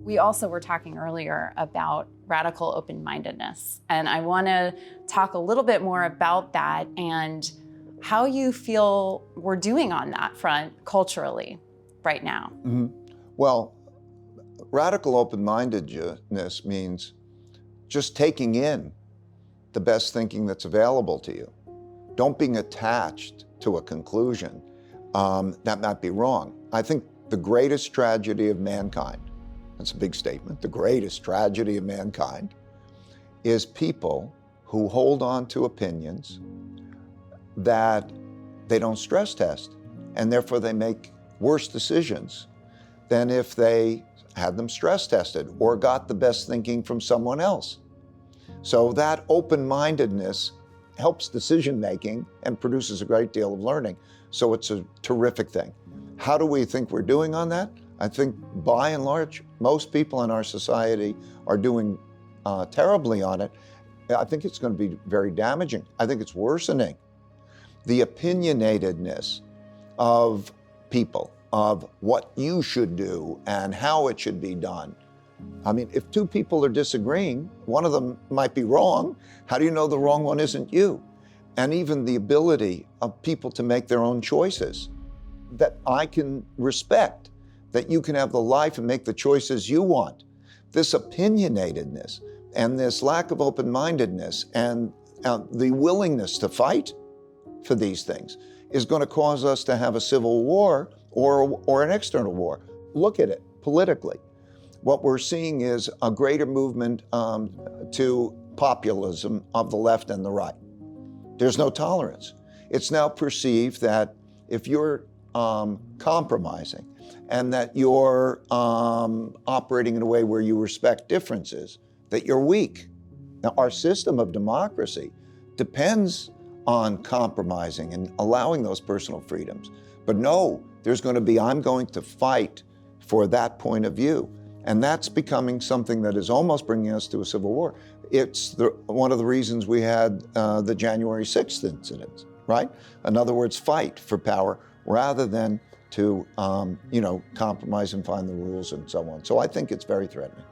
We also were talking earlier about radical open-mindedness, and I want to talk a little bit more about that and how you feel we're doing on that front culturally right now. Mm-hmm. Well, radical open-mindedness means just taking in the best thinking that's available to you. Don't being attached to a conclusion that might be wrong. I think the greatest tragedy of mankind, that's a big statement, the greatest tragedy of mankind is people who hold on to opinions that they don't stress test, and therefore they make worse decisions than if they had them stress tested or got the best thinking from someone else. So that open-mindedness helps decision making and produces a great deal of learning. So it's a terrific thing. How do we think we're doing on that? I think by and large, most people in our society are doing terribly on it. I think it's going to be very damaging. I think it's worsening. The opinionatedness of people, of what you should do and how it should be done. I mean, if two people are disagreeing, one of them might be wrong. How do you know the wrong one isn't you? And even the ability of people to make their own choices that I can respect, that you can have the life and make the choices you want. This opinionatedness and this lack of open-mindedness and the willingness to fight for these things is going to cause us to have a civil war or an external war. Look at it politically. What we're seeing is a greater movement to populism of the left and the right. There's no tolerance. It's now perceived that if you're compromising and that you're operating in a way where you respect differences, that you're weak. Now, our system of democracy depends on compromising and allowing those personal freedoms. But no, there's going to be, I'm going to fight for that point of view. And that's becoming something that is almost bringing us to a civil war. It's one of the reasons we had the January 6th incident, right? In other words, fight for power rather than to, compromise and find the rules and so on. So I think it's very threatening.